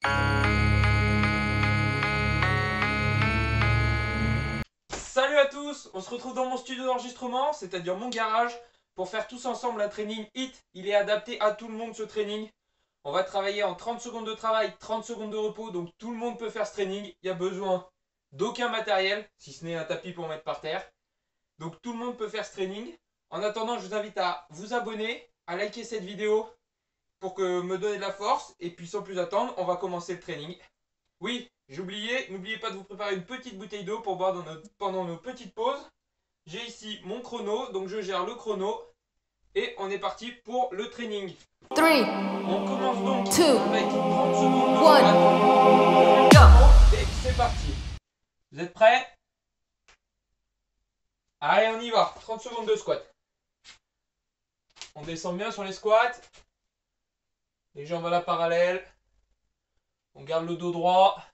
Salut à tous, on se retrouve dans mon studio d'enregistrement, c'est-à-dire mon garage, pour faire tous ensemble un training HIIT. Il est adapté à tout le monde ce training. On va travailler en 30 secondes de travail, 30 secondes de repos, donc tout le monde peut faire ce training. Il n'y a besoin d'aucun matériel, si ce n'est un tapis pour mettre par terre. Donc tout le monde peut faire ce training. En attendant, je vous invite à vous abonner, à liker cette vidéo pour que me donner de la force. Et puis sans plus attendre, on va commencer le training. Oui, j'ai oublié, n'oubliez pas de vous préparer une petite bouteille d'eau pour boire pendant nos petites pauses. J'ai ici mon chrono, donc je gère le chrono. Et on est parti pour le training. 3, On commence donc 2, avec 30 secondes de 1, squat. Et c'est parti. Vous êtes prêts? Allez, on y va. 30 secondes de squat. On descend bien sur les squats. Les jambes à la parallèle. On garde le dos droit.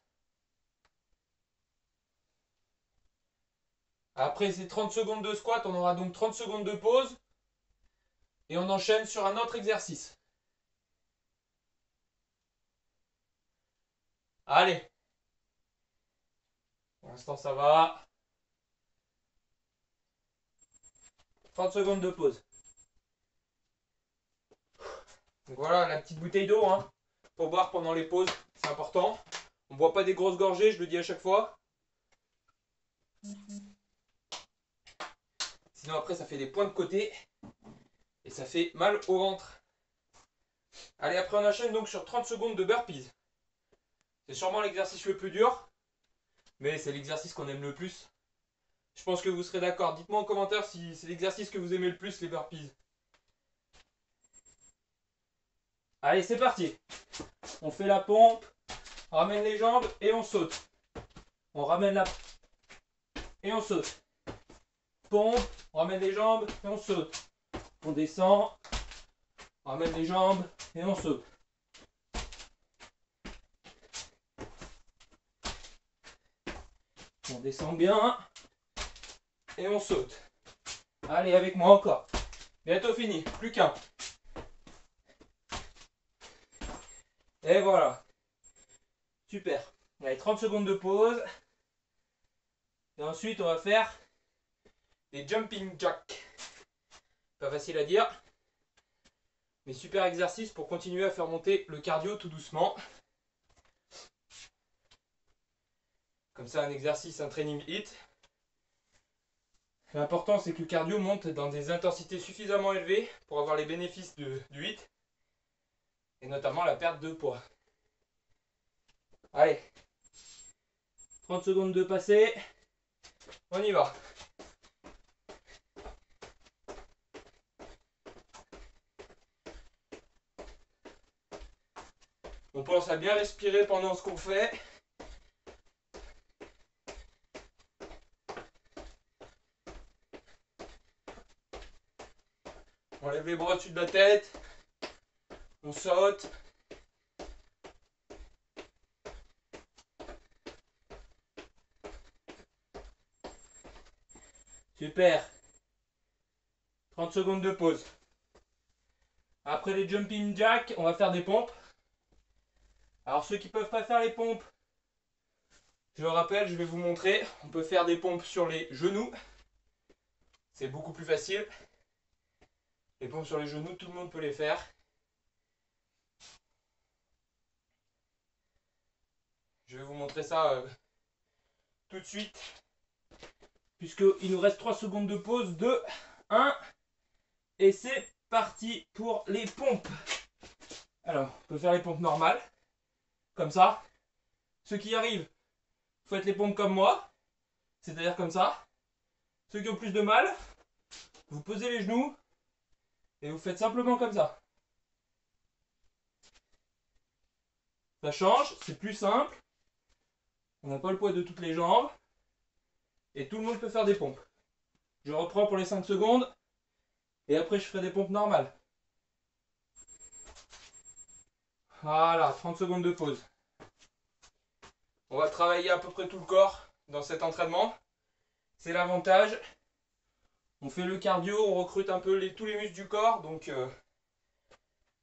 Après ces 30 secondes de squat, on aura donc 30 secondes de pause. Et on enchaîne sur un autre exercice. Allez. Pour l'instant, ça va. 30 secondes de pause. Donc voilà, la petite bouteille d'eau hein, pour boire pendant les pauses, c'est important. On ne boit pas des grosses gorgées, je le dis à chaque fois. Sinon après ça fait des points de côté et ça fait mal au ventre. Allez, après on enchaîne donc sur 30 secondes de burpees. C'est sûrement l'exercice le plus dur, mais c'est l'exercice qu'on aime le plus. Je pense que vous serez d'accord. Dites-moi en commentaire si c'est l'exercice que vous aimez le plus, les burpees. Allez, c'est parti. On fait la pompe, on ramène les jambes et on saute. On ramène la... et on saute. Pompe, on ramène les jambes et on saute. On descend, on ramène les jambes et on saute. On descend bien et on saute. Allez, avec moi encore. Bientôt fini, plus qu'un. Et voilà. Super. Allez, 30 secondes de pause. Et ensuite, on va faire des jumping jacks. Pas facile à dire. Mais super exercice pour continuer à faire monter le cardio tout doucement. Comme ça, un exercice, un training HIIT. L'important, c'est que le cardio monte dans des intensités suffisamment élevées pour avoir les bénéfices du HIIT. Et notamment la perte de poids. Allez. 30 secondes de passé. On y va. On pense à bien respirer pendant ce qu'on fait. On lève les bras au-dessus de la tête. On saute. Super. 30 secondes de pause. Après les jumping jacks, on va faire des pompes. Alors ceux qui ne peuvent pas faire les pompes, je le rappelle, je vais vous montrer. On peut faire des pompes sur les genoux. C'est beaucoup plus facile. Les pompes sur les genoux, tout le monde peut les faire. Je vais vous montrer ça tout de suite. Puisqu'il nous reste 3 secondes de pause. 2, 1. Et c'est parti pour les pompes. Alors, on peut faire les pompes normales. Comme ça. Ceux qui y arrivent, faites les pompes comme moi. C'est-à-dire comme ça. Ceux qui ont plus de mal, vous posez les genoux. Et vous faites simplement comme ça. Ça change, c'est plus simple. On n'a pas le poids de toutes les jambes. Et tout le monde peut faire des pompes. Je reprends pour les 5 secondes. Et après, je ferai des pompes normales. Voilà, 30 secondes de pause. On va travailler à peu près tout le corps dans cet entraînement. C'est l'avantage. On fait le cardio, on recrute un peu tous les muscles du corps. Donc,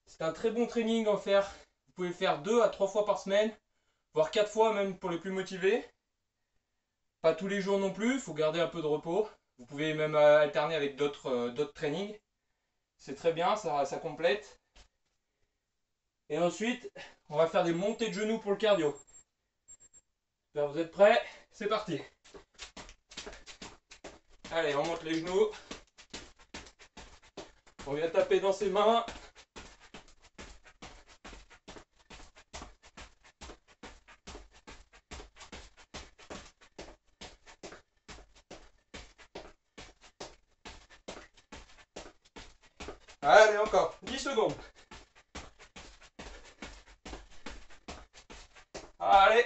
c'est un très bon training à faire Vous pouvez le faire 2 à 3 fois par semaine, voire 4 fois même pour les plus motivés. Pas tous les jours non plus, il faut garder un peu de repos. Vous pouvez même alterner avec d'autres trainings. C'est très bien, ça complète. Et ensuite, on va faire des montées de genoux pour le cardio. Là, vous êtes prêts? C'est parti. Allez, on monte les genoux. On vient taper dans ses mains. Allez, encore 10 secondes. Allez,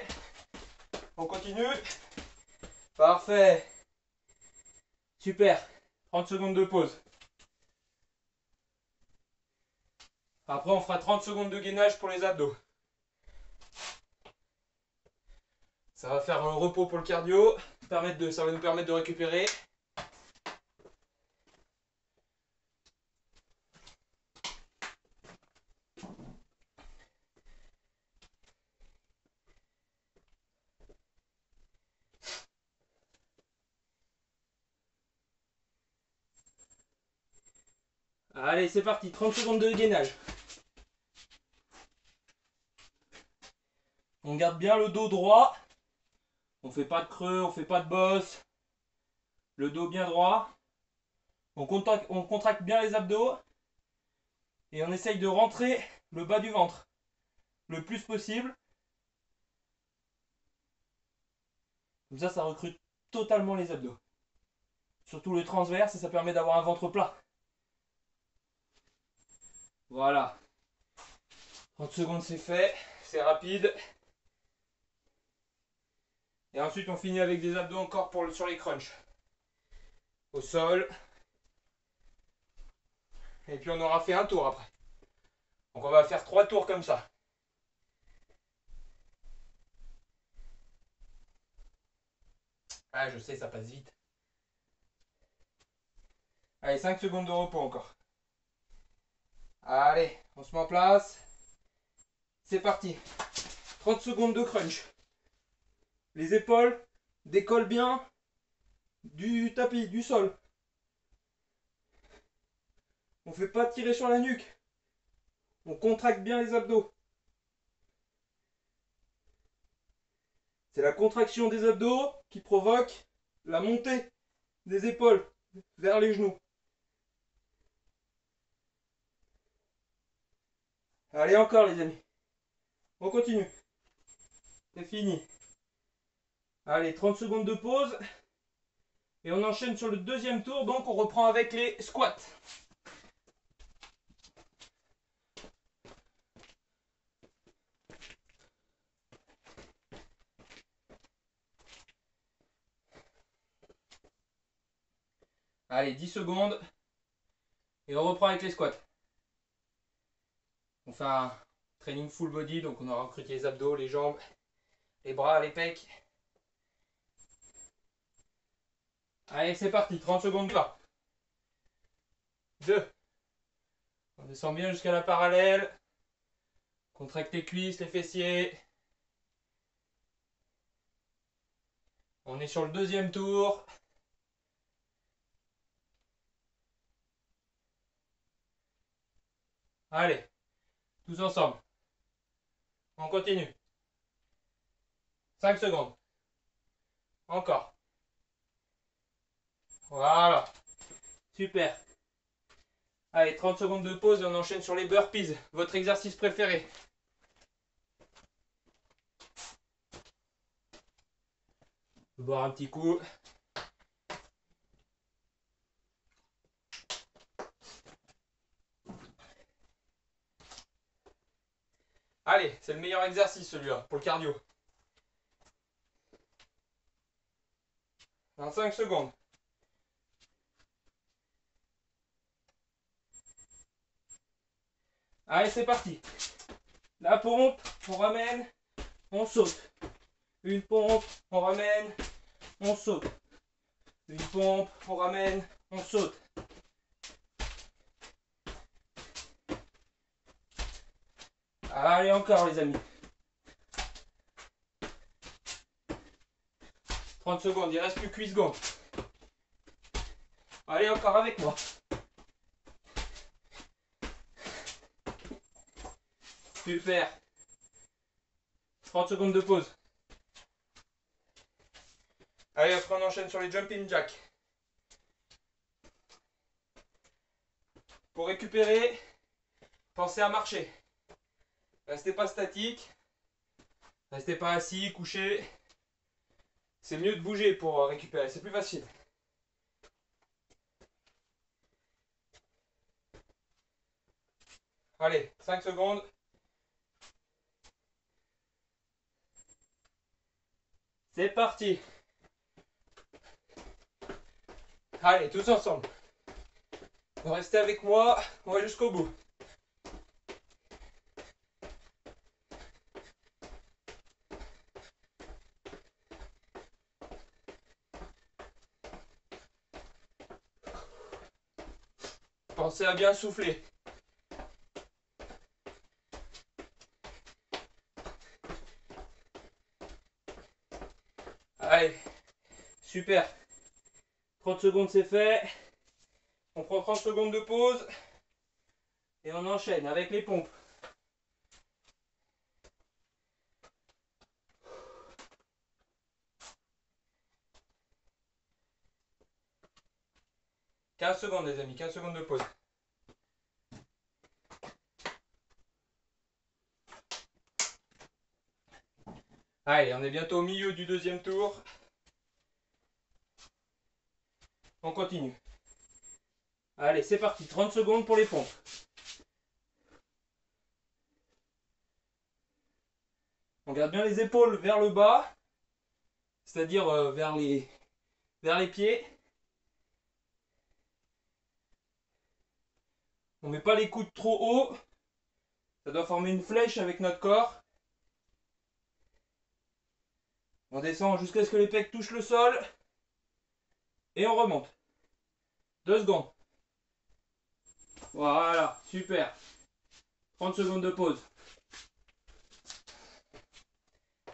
on continue. Parfait. Super. 30 secondes de pause. Après, on fera 30 secondes de gainage pour les abdos. Ça va faire un repos pour le cardio. Ça va nous permettre de récupérer. Allez, c'est parti. 30 secondes de gainage. On garde bien le dos droit. On fait pas de creux, on fait pas de bosse. Le dos bien droit. On contracte bien les abdos. Et on essaye de rentrer le bas du ventre le plus possible. Comme ça recrute totalement les abdos. Surtout le transverse et ça permet d'avoir un ventre plat. Voilà. 30 secondes c'est fait. C'est rapide. Et ensuite on finit avec des abdos encore sur les crunchs. Au sol. Et puis on aura fait un tour après. Donc on va faire 3 tours comme ça. Ah je sais, ça passe vite. Allez, 5 secondes de repos encore. Allez, on se met en place. C'est parti. 30 secondes de crunch. Les épaules décollent bien du tapis, du sol. On ne fait pas tirer sur la nuque. On contracte bien les abdos. C'est la contraction des abdos qui provoque la montée des épaules vers les genoux. Allez, encore les amis. On continue. C'est fini. Allez, 30 secondes de pause. Et on enchaîne sur le deuxième tour. Donc on reprend avec les squats. Allez, 10 secondes. Et on reprend avec les squats. On fait un training full body. Donc on aura recruté les abdos, les jambes, les bras, les pecs. Allez, c'est parti. 30 secondes là. 2. On descend bien jusqu'à la parallèle. Contracte les cuisses, les fessiers. On est sur le deuxième tour. Allez, tous ensemble. On continue. 5 secondes. Encore. Voilà. Super. Allez, 30 secondes de pause et on enchaîne sur les burpees. Votre exercice préféré. Je vais boire un petit coup. Allez, c'est le meilleur exercice celui-là pour le cardio. 25 secondes. Allez, c'est parti. La pompe, on ramène, on saute. Une pompe, on ramène, on saute. Une pompe, on ramène, on saute. Allez, encore les amis. 30 secondes, il reste plus que 8 secondes. Allez, encore avec moi. Super. 30 secondes de pause. Allez, après on enchaîne sur les jumping jacks. Pour récupérer, pensez à marcher. Restez pas statique. Restez pas assis, couché. C'est mieux de bouger pour récupérer, c'est plus facile. Allez, 5 secondes. C'est parti. Allez, tous ensemble. Restez avec moi, on va jusqu'au bout. Pensez à bien souffler. Allez, super. 30 secondes c'est fait. On prend 30 secondes de pause. Et on enchaîne avec les pompes. « 15 secondes les amis, 15 secondes de pause. Allez, on est bientôt au milieu du deuxième tour. On continue. Allez, c'est parti. 30 secondes pour les pompes. On garde bien les épaules vers le bas. C'est-à-dire vers les pieds. On ne met pas les coudes trop haut. Ça doit former une flèche avec notre corps. On descend jusqu'à ce que les pecs touchent le sol. Et on remonte. 2 secondes. Voilà, super. 30 secondes de pause.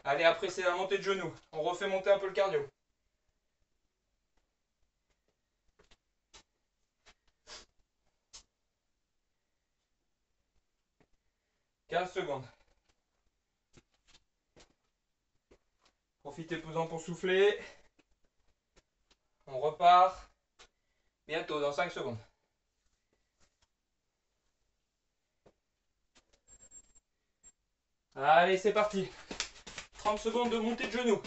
Allez, après c'est la montée de genoux. On refait monter un peu le cardio. « 15 secondes. Profitez-en pour souffler. On repart. Bientôt, dans 5 secondes. Allez, c'est parti. 30 secondes de montée de genoux.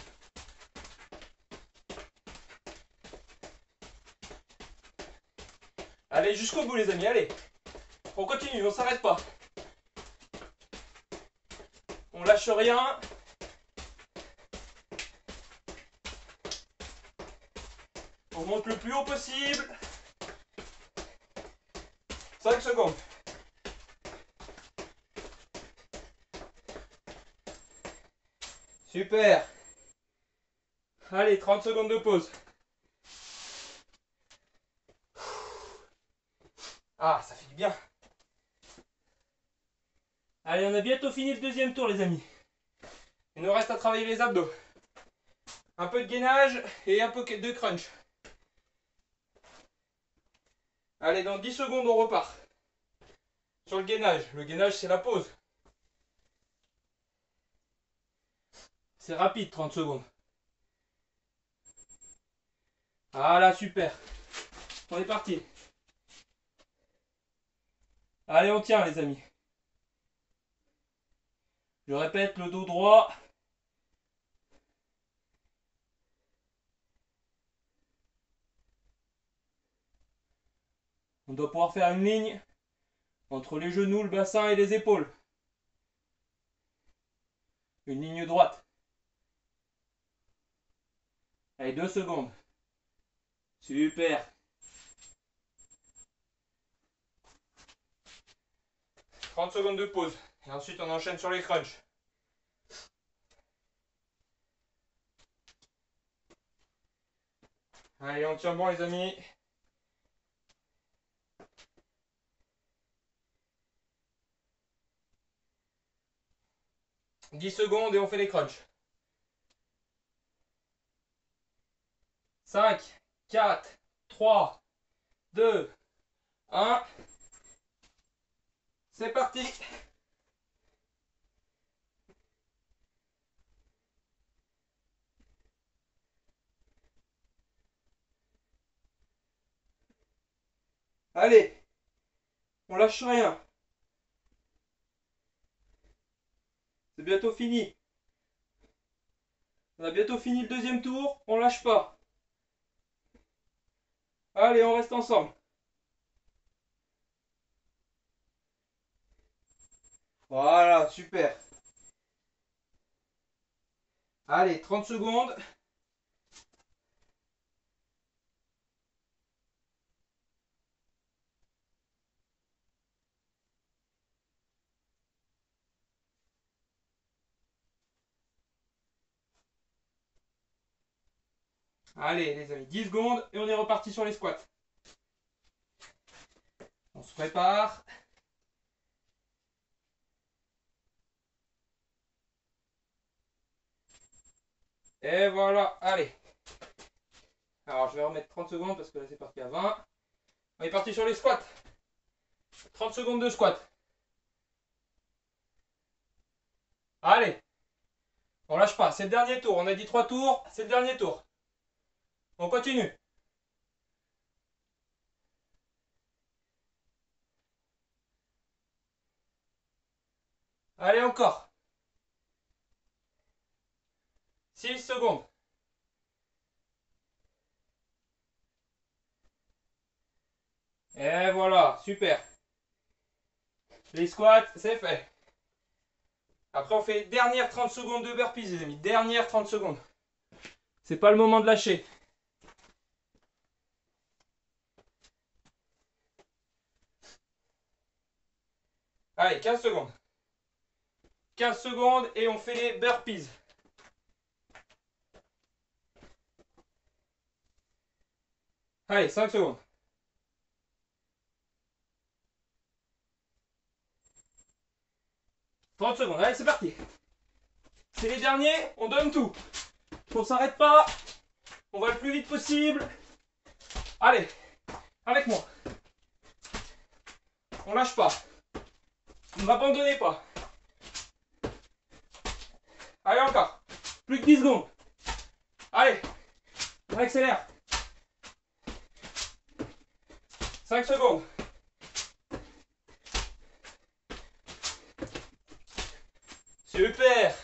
Allez, jusqu'au bout les amis, allez. On continue, on s'arrête pas. On lâche rien. On monte le plus haut possible. 5 secondes. Super. Allez, 30 secondes de pause. Ah, ça fait du bien. Allez, on a bientôt fini le deuxième tour, les amis. Il nous reste à travailler les abdos. Un peu de gainage et un peu de crunch. Allez, dans 10 secondes, on repart. Sur le gainage. Le gainage, c'est la pause. C'est rapide, 30 secondes. Voilà, super. On est parti. Allez, on tient, les amis. Je répète, le dos droit. On doit pouvoir faire une ligne entre les genoux, le bassin et les épaules. Une ligne droite. Allez, 2 secondes. Super. 30 secondes de pause. Et ensuite, on enchaîne sur les crunchs. Allez, on tient bon, les amis. 10 secondes et on fait les crunchs. 5, 4, 3, 2, 1. C'est parti. Allez, on lâche rien. C'est bientôt fini. On a bientôt fini le deuxième tour, on lâche pas. Allez, on reste ensemble. Voilà, super. Allez, 30 secondes. Allez, les amis, 10 secondes et on est reparti sur les squats. On se prépare. Et voilà, allez. Alors, je vais remettre 30 secondes parce que là, c'est parti à 20. On est parti sur les squats. 30 secondes de squat. Allez. On lâche pas, c'est le dernier tour. On a dit 3 tours, c'est le dernier tour. On continue. Allez, encore. 6 secondes. Et voilà, super. Les squats, c'est fait. Après, on fait les dernières 30 secondes de burpees, les amis. Dernières 30 secondes. C'est pas le moment de lâcher. Allez, 15 secondes. 15 secondes et on fait les burpees. Allez, 5 secondes. 30 secondes. Allez, c'est parti. C'est les derniers, on donne tout. On s'arrête pas. On va le plus vite possible. Allez, avec moi. On lâche pas. Ne m'abandonnez pas. Allez, encore. Plus que 10 secondes. Allez, on accélère. 5 secondes. Super.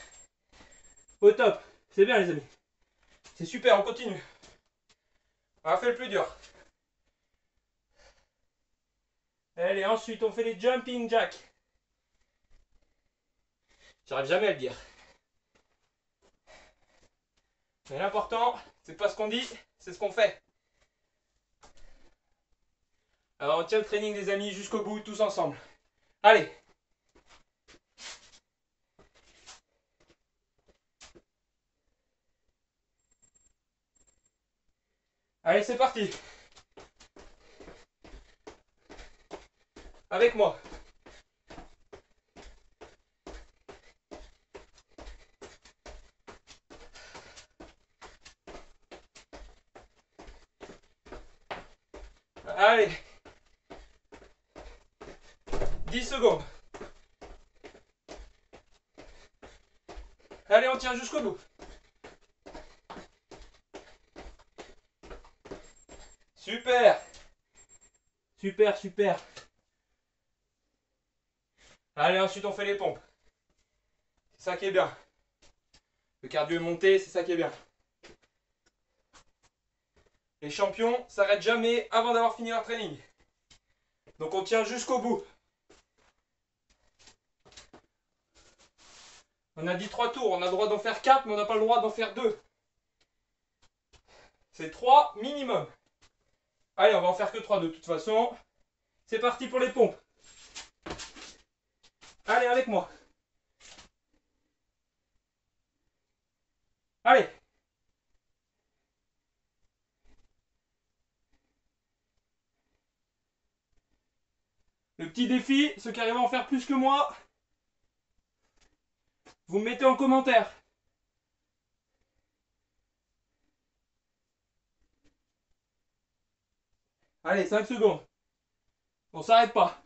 Au top. C'est bien, les amis. C'est super, on continue. On va faire le plus dur. Allez, ensuite, on fait les jumping jacks. J'arrive jamais à le dire. Mais l'important, c'est pas ce qu'on dit, c'est ce qu'on fait. Alors, on tient le training, les amis, jusqu'au bout, tous ensemble. Allez. Allez, c'est parti. Avec moi. Allez. 10 secondes. Allez, on tient jusqu'au bout. Super. Super, super. Allez, ensuite on fait les pompes. C'est ça qui est bien. Le cardio est monté, c'est ça qui est bien. Les champions s'arrêtent jamais avant d'avoir fini leur training. Donc on tient jusqu'au bout. On a dit 3 tours, on a le droit d'en faire 4, mais on n'a pas le droit d'en faire 2. C'est 3 minimum. Allez, on va en faire que 3 de toute façon. C'est parti pour les pompes. Allez, avec moi. Allez. Le petit défi, ceux qui arrivent à en faire plus que moi, Vous me mettez en commentaire. Allez, 5 secondes. On s'arrête pas.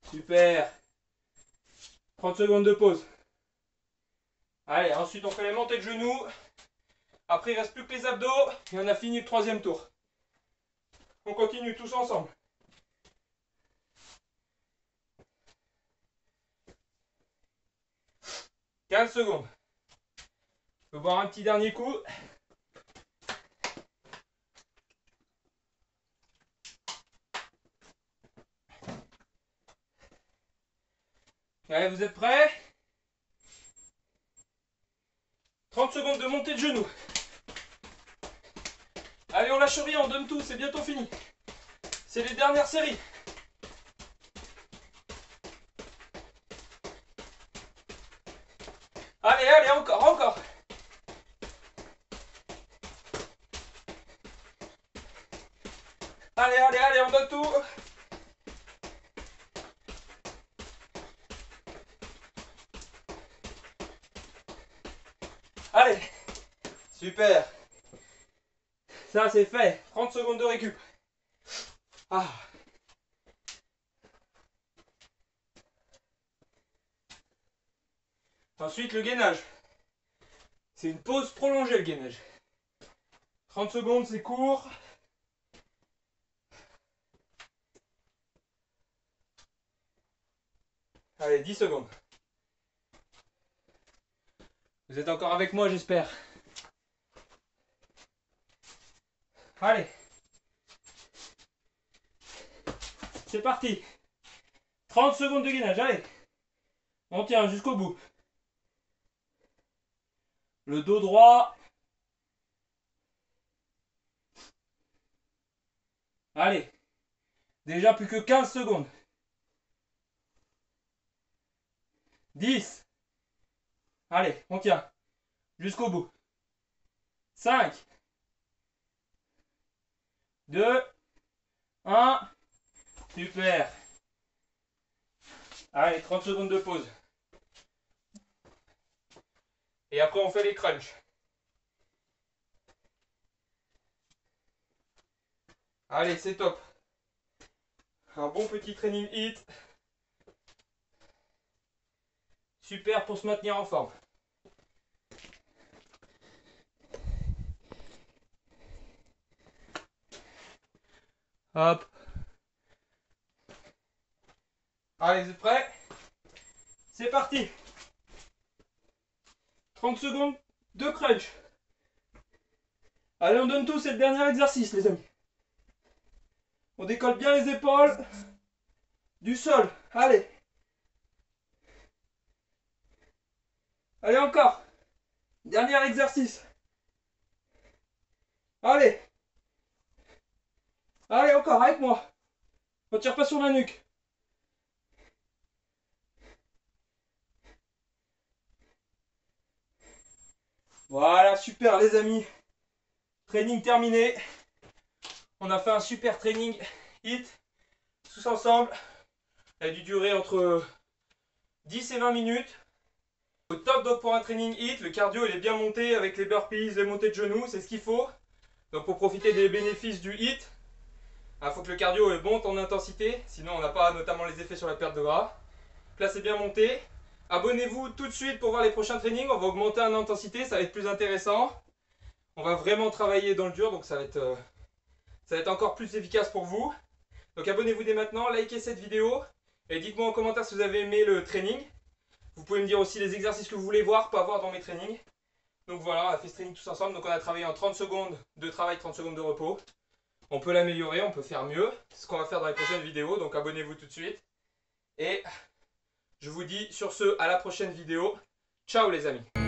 Super. 30 secondes de pause. Allez, ensuite on fait les montées de genoux. Après il ne reste plus que les abdos. Et on a fini le troisième tour. On continue tous ensemble. « 15 secondes. Je peux boire un petit dernier coup. Allez, vous êtes prêts? 30 secondes de montée de genoux. Allez, on lâche rien, on donne tout, c'est bientôt fini. C'est les dernières séries. Allez, allez, encore, encore. Allez, allez, allez, on donne tout. Allez, super. Ça c'est fait. 30 secondes de récup. Ah. Ensuite le gainage. C'est une pause prolongée le gainage. 30 secondes c'est court. Allez, 10 secondes. Vous êtes encore avec moi, j'espère. Allez. C'est parti. 30 secondes de gainage, allez. On tient jusqu'au bout. Le dos droit. Allez. Déjà plus que 15 secondes. 10. Allez, on tient. Jusqu'au bout. 5. 2. 1. Super. Allez, 30 secondes de pause. Et après, on fait les crunchs. Allez, c'est top. Un bon petit training HIIT. Super pour se maintenir en forme. Hop. Allez, vous êtes prêts? C'est parti. 30 secondes de crunch. Allez, on donne tout, c'est le dernier exercice, les amis. On décolle bien les épaules du sol. Allez. Allez, encore. Dernier exercice. Allez. Allez, encore, avec moi. On tire pas sur la nuque. Voilà, super les amis. Training terminé. On a fait un super training HIIT. Tous ensemble. Il a dû durer entre 10 et 20 minutes. Au top donc pour un training HIIT. Le cardio il est bien monté avec les burpees, les montées de genoux. C'est ce qu'il faut. Donc pour profiter des bénéfices du HIIT. Il faut que le cardio monte en intensité. Sinon on n'a pas notamment les effets sur la perte de gras. Donc là c'est bien monté. Abonnez-vous tout de suite pour voir les prochains trainings. On va augmenter en intensité. Ça va être plus intéressant. On va vraiment travailler dans le dur. Donc ça va être encore plus efficace pour vous. Donc abonnez-vous dès maintenant, likez cette vidéo et dites-moi en commentaire si vous avez aimé le training. Vous pouvez me dire aussi les exercices que vous voulez voir, pas voir dans mes trainings. Donc voilà, on a fait ce training tous ensemble. Donc on a travaillé en 30 secondes de travail, 30 secondes de repos. On peut l'améliorer, on peut faire mieux. C'est ce qu'on va faire dans les prochaines vidéos. Donc abonnez-vous tout de suite. Et je vous dis sur ce, à la prochaine vidéo. Ciao les amis.